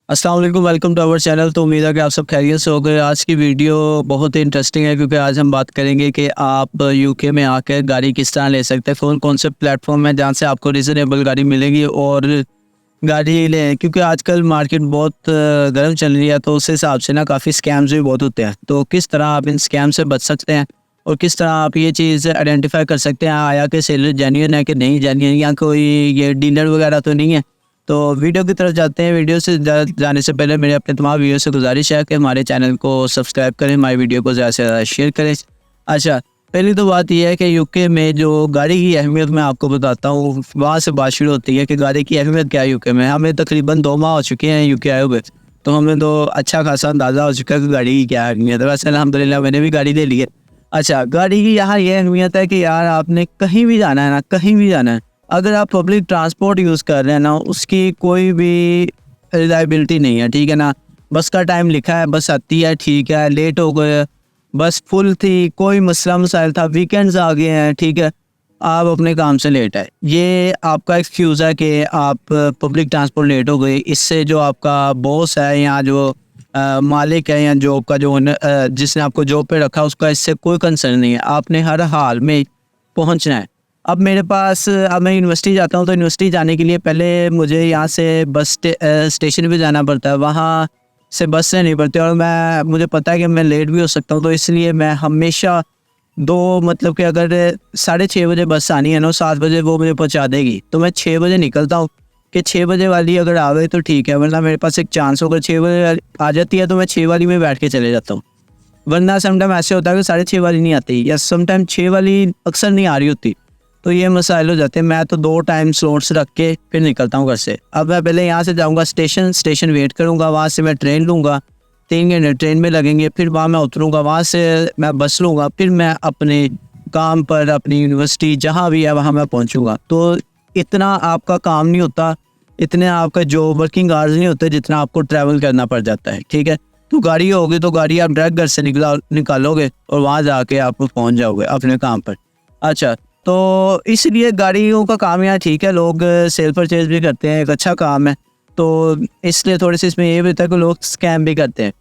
अस्सलाम वालेकुम, welcome to our channel. तो उम्मीद है कि आप सब खैरियत से होंगे। आज की वीडियो बहुत ही इंटरेस्टिंग है क्योंकि आज हम बात करेंगे कि आप यूके में आकर गाड़ी किस तरह ले सकते हैं, कौन कौन से प्लेटफॉर्म है जहाँ से आपको रीज़नेबल गाड़ी मिलेगी और गाड़ी लें। क्योंकि आजकल मार्केट बहुत गर्म चल रही है, तो उस हिसाब से ना काफ़ी स्कैम्स भी बहुत होते हैं। तो किस तरह आप इन स्कैम से बच सकते हैं और किस तरह आप ये चीज़ आइडेंटिफाई कर सकते हैं आया कि सेलर जेन्युइन है कि नहीं जेन्युइन, या कोई ये डीलर वगैरह तो नहीं है। तो वीडियो की तरफ जाते हैं। वीडियो से जाने से पहले मेरे अपने तमाम व्यूअर्स से गुजारिश है कि हमारे चैनल को सब्सक्राइब करें, हमारी वीडियो को ज़्यादा से ज़्यादा शेयर करें। अच्छा, पहली तो बात यह है कि यूके में जो गाड़ी की अहमियत मैं आपको बताता हूँ, वहाँ से बात शुरू होती है कि गाड़ी की अहमियत क्या है यूके में। हमें तकरीबन 2 माह हो चुके हैं यूके आए हुए, तो हमें तो अच्छा खासा अंदाज़ा हो चुका है कि गाड़ी की क्या अहमियत है। वैसे अल्हम्दुलिल्लाह मैंने भी गाड़ी ले ली है। अच्छा, गाड़ी की यहाँ ये अहमियत है कि यार आपने कहीं भी जाना है ना, कहीं भी जाना है, अगर आप पब्लिक ट्रांसपोर्ट यूज़ कर रहे हैं ना, उसकी कोई भी रिलायबिलिटी नहीं है, ठीक है ना। बस का टाइम लिखा है, बस आती है, ठीक है, लेट हो गए, बस फुल थी, कोई मसला मसाइल था, वीकेंड्स आ गए हैं, ठीक है, आप अपने काम से लेट आए, ये आपका एक्सक्यूज़ है कि आप पब्लिक ट्रांसपोर्ट लेट हो गए। इससे जो आपका बॉस है या जो मालिक है या जॉब का जो जिसने आपको जॉब पे रखा, उसका इससे कोई कंसर्न नहीं है। आपने हर हाल में पहुंचना है। अब मेरे पास अब मैं यूनिवर्सिटी जाता हूँ, तो यूनिवर्सिटी जाने के लिए पहले मुझे यहाँ से स्टेशन पे जाना पड़ता है, वहाँ से बस से नहीं पड़ती और मुझे पता है कि मैं लेट भी हो सकता हूँ। तो इसलिए मैं हमेशा मतलब कि अगर 6:30 बजे बस आनी है ना, 7 बजे वो मुझे पहुँचा देगी, तो मैं 6 बजे निकलता हूँ कि 6 बजे वाली अगर आ गई तो ठीक है, वरना मेरे पास एक चांस होगा 6 बजे आ जाती है तो मैं 6 वाली में बैठ के चले जाता हूँ। वरना समटाइम ऐसे होता है कि 6:30 वाली नहीं आती या समटाइम 6 वाली अक्सर नहीं आ रही होती, तो ये मसाइल हो जाते हैं। मैं तो 2 टाइम स्लॉट्स रख के फिर निकलता हूँ घर से। अब मैं पहले यहाँ से जाऊँगा स्टेशन वेट करूँगा, वहाँ से मैं ट्रेन लूँगा, 3 घंटे ट्रेन में लगेंगे, फिर वहाँ मैं उतरूँगा, वहाँ से मैं बस लूँगा, फिर मैं अपने काम पर, अपनी यूनिवर्सिटी जहाँ भी है वहाँ मैं पहुँचूँगा। तो इतना आपका काम नहीं होता, इतने आपका जो वर्किंग आवर्स नहीं होते जितना आपको ट्रैवल करना पड़ जाता है, ठीक है। तो गाड़ी होगी तो गाड़ी आप डायरेक्ट घर से निकालोगे और वहाँ जाके आप पहुँच जाओगे अपने काम पर। अच्छा, तो इसलिए गाड़ियों का काम यहाँ ठीक है, लोग सेल परचेज भी करते हैं, एक अच्छा काम है। तो इसलिए थोड़ी सी इसमें ये भी होता है कि लोग स्कैम भी करते हैं।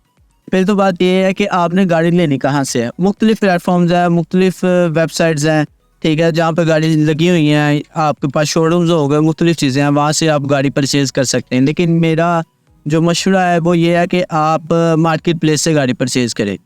फिर तो बात ये है कि आपने गाड़ी लेनी कहाँ से है। मुख्तलिफ प्लेटफॉर्म्स हैं, मुख्तलिफ वेबसाइट्स हैं, ठीक है, जहाँ पे गाड़ी लगी हुई हैं। आपके पास शोरूम्स हो गए, मुख्तलिफ चीज़ें हैं, वहाँ से आप गाड़ी परचेज़ कर सकते हैं। लेकिन मेरा जो मशवरा है वो ये है कि आप मार्केट प्लेस से गाड़ी परचेज़ करें।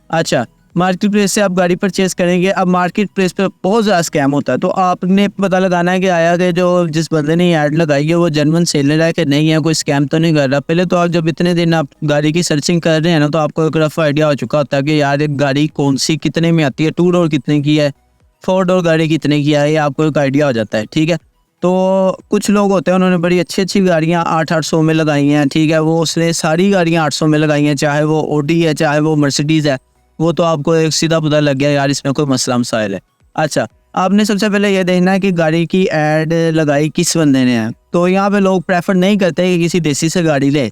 अच्छा, मार्केट प्लेस से आप गाड़ी परचेज़ करेंगे। अब मार्केट प्लेस पे बहुत ज़्यादा स्कैम होता है, तो आपने पता लगाना है कि आया कि जो जिस बंदे ने ऐड लगाई है वो जेन्युइन सेलर है कि नहीं है, कोई स्कैम तो नहीं कर रहा। पहले तो आप जब इतने दिन आप गाड़ी की सर्चिंग कर रहे हैं ना, तो आपको एक रफ आइडिया हो चुका होता है कि यार एक गाड़ी कौन सी कितने में आती है, 2 डोर कितने की है, 4 डोर गाड़ी कितने की है, ये आपको एक आइडिया हो जाता है, ठीक है। तो कुछ लोग होते हैं, उन्होंने बड़ी अच्छी गाड़ियाँ 800 में लगाई हैं, ठीक है, वो उसने सारी गाड़ियाँ 800 में लगाई हैं, चाहे वो ऑडी है, चाहे वो मर्सिडीज़ है, वो तो आपको एक सीधा पता लग गया यार इसमें कोई मसला मसाइल है। अच्छा, आपने सबसे पहले ये देखना है कि गाड़ी की ऐड लगाई किस बंदे ने है। तो यहाँ पे लोग प्रेफर नहीं करते कि किसी देसी से गाड़ी ले,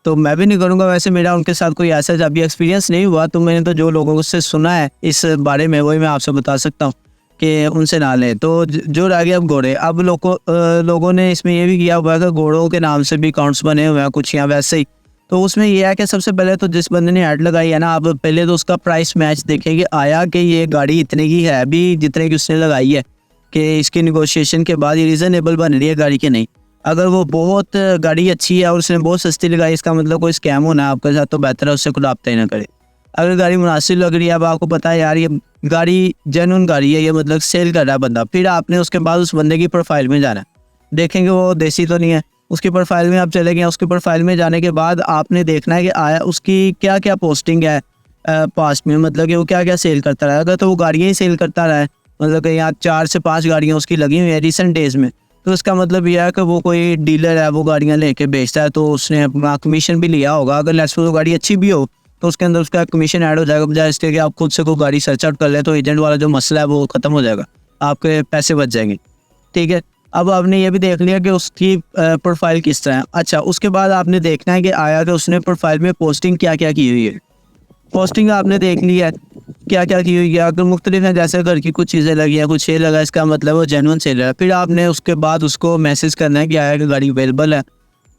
तो मैं भी नहीं करूँगा। वैसे मेरा उनके साथ कोई ऐसा अभी एक्सपीरियंस नहीं हुआ, तो मैंने तो जो लोगों से सुना है इस बारे में वही मैं आपसे बता सकता हूँ कि उनसे ना लें। तो जो रह गया अब घोड़े, अब लोगों ने इसमें ये भी किया हुआ है कि घोड़ों के नाम से भी अकाउंट्स बने हुए हैं कुछ यहाँ वैसे ही। तो उसमें ये है कि सबसे पहले तो जिस बंदे ने ऐड लगाई है ना, आप पहले तो उसका प्राइस मैच देखेंगे, आया कि ये गाड़ी इतने की है अभी जितने की उसने लगाई है, कि इसकी निगोशिएशन के बाद ये रीज़नेबल बन रही है गाड़ी के नहीं। अगर वो बहुत गाड़ी अच्छी है और उसने बहुत सस्ती लगाई, इसका मतलब कोई स्कैम होना है आपके साथ, तो बेहतर है उससे खुद रब्ता ही ना करे। अगर गाड़ी मुनासिब लग रही है, अब आपको पता है यार ये गाड़ी जेन्युइन गाड़ी है, ये मतलब सेल कर रहा है बंदा, फिर आपने उसके बाद उस बंदे की प्रोफाइल में जाना है, देखेंगे वो देसी तो नहीं है। उसकी प्रोफाइल में आप चले गए, उसकी प्रोफाइल में जाने के बाद आपने देखना है कि आया उसकी क्या क्या पोस्टिंग है पास्ट में, मतलब कि वो क्या क्या सेल करता रहा है। अगर तो वो गाड़ियाँ ही सेल करता रहा है, मतलब कि यहाँ 4 से 5 गाड़ियाँ उसकी लगी हुई हैं रिसेंट डेज़ में, तो उसका मतलब यह है कि वो कोई डीलर है, वो गाड़ियाँ लेके बेचता है, तो उसने अपना कमीशन भी लिया होगा। अगर लेट्स सपोज वो गाड़ी अच्छी भी हो तो उसके अंदर उसका कमीशन ऐड हो जाएगा, बजाय इसके कि आप खुद से कोई गाड़ी सर्च आउट कर लें, तो एजेंट वाला जो मसला है वो ख़त्म हो जाएगा, आपके पैसे बच जाएंगे, ठीक है। अब आपने ये भी देख लिया कि उसकी प्रोफाइल किस तरह है। अच्छा, उसके बाद आपने देखना है कि आया कि उसने प्रोफाइल में पोस्टिंग क्या क्या की हुई है। पोस्टिंग आपने देख ली है क्या क्या की हुई है, अगर मुख्तलिफ है, जैसे घर की कुछ चीज़ें लगी हैं, कुछ ये लगा, इसका मतलब वो जेन्युइन सेलर है। फिर आपने उसके बाद उसको मैसेज करना है कि आया कि गाड़ी अवेलेबल है,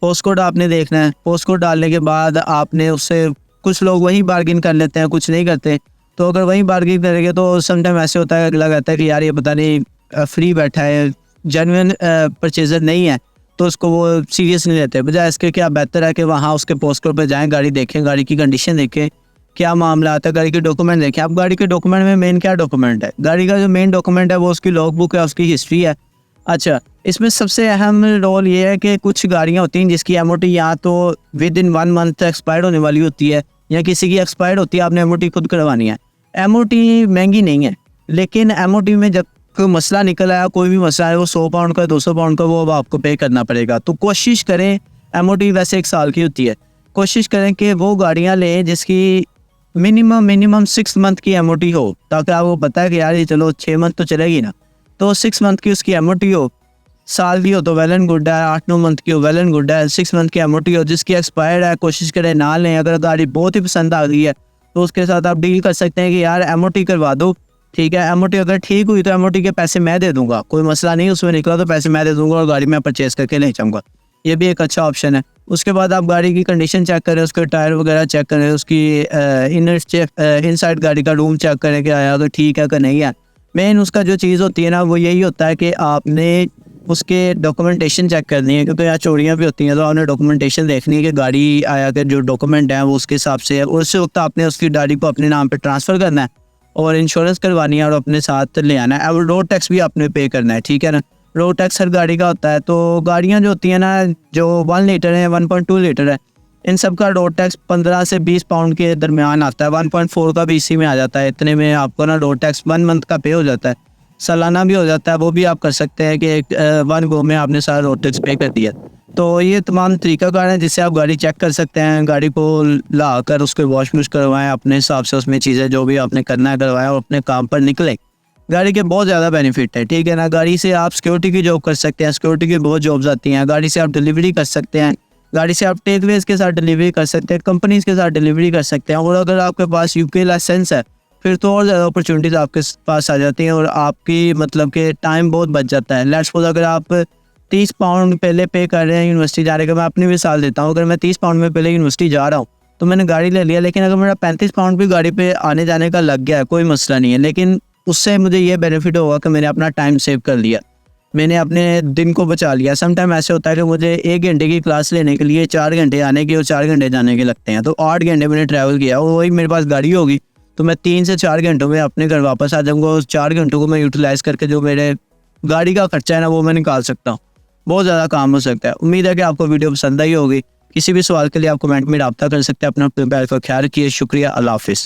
पोस्ट कोड आपने देखना है। पोस्ट कोड डालने के बाद आपने उससे, कुछ लोग वहीं बार्गिन कर लेते हैं, कुछ नहीं करते। तो अगर वहीं बार्गिन करेंगे तो समटाइम ऐसे होता है, अगला कहता है कि यार ये पता नहीं फ्री बैठा है, जेन्युइन परचेजर नहीं है, तो उसको वो सीरियस नहीं लेते। बजाय इसके क्या बेहतर है कि वहाँ उसके पोस्ट कोड पर जाएँ, गाड़ी देखें, गाड़ी की कंडीशन देखें, क्या मामला आता है, गाड़ी के डॉक्यूमेंट देखें। अब गाड़ी के डॉक्यूमेंट में मेन क्या डॉक्यूमेंट है? गाड़ी का जो मेन डॉक्यूमेंट है वो उसकी लॉग बुक है, उसकी हिस्ट्री है। अच्छा, इसमें सबसे अहम रोल ये है कि कुछ गाड़ियाँ होती हैं जिसकी एमओटी या तो विद इन 1 मंथ एक्सपायर्ड होने वाली होती है, या किसी की एक्सपायर्ड होती है, आपने एमओटी खुद करवानी है। एमओटी महंगी नहीं है, लेकिन एमओटी में जब कोई मसला निकल आया, कोई भी मसला है, वो 100 पाउंड का 200 पाउंड का, वो अब आपको पे करना पड़ेगा। तो कोशिश करें, एमओटी वैसे 1 साल की होती है, कोशिश करें कि वो गाड़ियाँ लें जिसकी मिनिमम 6 मंथ की एमओटी हो, ताकि आपको पता है कि यार ये चलो 6 मंथ तो चलेगी ना, तो 6 मंथ की उसकी एमओटी हो। साल की हो तो वेल एंड गुड है, 8-9 मंथ की हो वेल एंड गुड है, 6 मंथ की एमओटी हो। जिसकी एक्सपायर्ड है कोशिश करें ना लें। अगर गाड़ी बहुत ही पसंद आ गई है तो उसके साथ आप डील कर सकते हैं कि यार एमओटी करवा दो, ठीक है, एमओटी अगर ठीक हुई तो एमओटी के पैसे मैं दे दूंगा, कोई मसला नहीं, उसमें निकला तो पैसे मैं दे दूंगा और गाड़ी मैं परचेज़ करके ले जाऊँगा। ये भी एक अच्छा ऑप्शन है। उसके बाद आप गाड़ी की कंडीशन चेक करें, उसके टायर वगैरह चेक करें, उसकी इनसाइड गाड़ी का रूम चेक करें कि आया तो ठीक है कि नहीं है। मेन उसका जो चीज़ होती है ना, वो यही होता है कि आपने उसके डॉक्यूमेंटेशन चेक करनी है, क्योंकि यहाँ चोरियाँ भी होती हैं, तो आपने डॉक्यूमेंटेशन देखनी है कि गाड़ी आया के जो डॉक्यूमेंट हैं वो उसके हिसाब से है। उस वक्त आपने उसकी गाड़ी को अपने नाम पे ट्रांसफ़र करना है और इंश्योरेंस करवानी है और अपने साथ ले आना है। और रोड टैक्स भी आपने पे करना है, ठीक है ना। रोड टैक्स हर गाड़ी का होता है। तो गाड़ियाँ जो होती हैं ना, जो 1 लीटर है, 1.2 लीटर है, इन सब का रोड टैक्स 15 से 20 पाउंड के दरमियान आता है। 1.4 का भी इसी में आ जाता है। इतने में आपको ना रोड टैक्स 1 मंथ का पे हो जाता है, सालाना भी हो जाता है, वो भी आप कर सकते हैं कि 1 गो में आपने सारा रोड टैक्स पे कर दिया। तो ये तमाम तरीक़ाकार हैं जिससे आप गाड़ी चेक कर सकते हैं। गाड़ी को ला कर उसको वॉश करवाएं, अपने हिसाब से उसमें चीज़ें जो भी आपने करना है करवाएं और अपने काम पर निकलें। गाड़ी के बहुत ज़्यादा बेनिफिट है, ठीक है ना। गाड़ी से आप सिक्योरिटी की जॉब कर सकते हैं, सिक्योरिटी की बहुत जॉब्स आती हैं। गाड़ी से आप डिलीवरी कर सकते हैं, गाड़ी से आप टेकवेज के साथ डिलीवरी कर सकते हैं, कंपनीज़ के साथ डिलीवरी कर सकते हैं। और अगर आपके पास यूके लाइसेंस है फिर तो और ज़्यादा अपॉर्चुनिटीज़ आपके पास आ जाती हैं और आपकी मतलब कि टाइम बहुत बच जाता है। लेट्स सपोज अगर आप 30 पाउंड पहले पे कर रहे हैं यूनिवर्सिटी जाने का, मैं अपनी मिसाल देता हूँ, अगर मैं 30 पाउंड में पहले यूनिवर्सिटी जा रहा हूँ तो मैंने गाड़ी ले लिया, लेकिन अगर मेरा 35 पाउंड भी गाड़ी पे आने जाने का लग गया है, कोई मसला नहीं है, लेकिन उससे मुझे ये बेनिफिट होगा कि मैंने अपना टाइम सेव कर लिया, मैंने अपने दिन को बचा लिया। समटाइम ऐसे होता है कि मुझे 1 घंटे की क्लास लेने के लिए 4 घंटे आने के और 4 घंटे जाने के लगते हैं, तो 8 घंटे मैंने ट्रैवल किया और वही मेरे पास गाड़ी होगी तो मैं 3 से 4 घंटों में अपने घर वापस आ जाऊँगा। उस 4 घंटों को मैं यूटिलाइज़ करके जो मेरे गाड़ी का खर्चा है ना वो मैं निकाल सकता हूँ, बहुत ज़्यादा काम हो सकता है। उम्मीद है कि आपको वीडियो पसंद आई होगी। किसी भी सवाल के लिए आप कमेंट में रब्ता कर सकते हैं। अपना ख्याल रखिए। शुक्रिया। अल्लाह हाफ़िज़।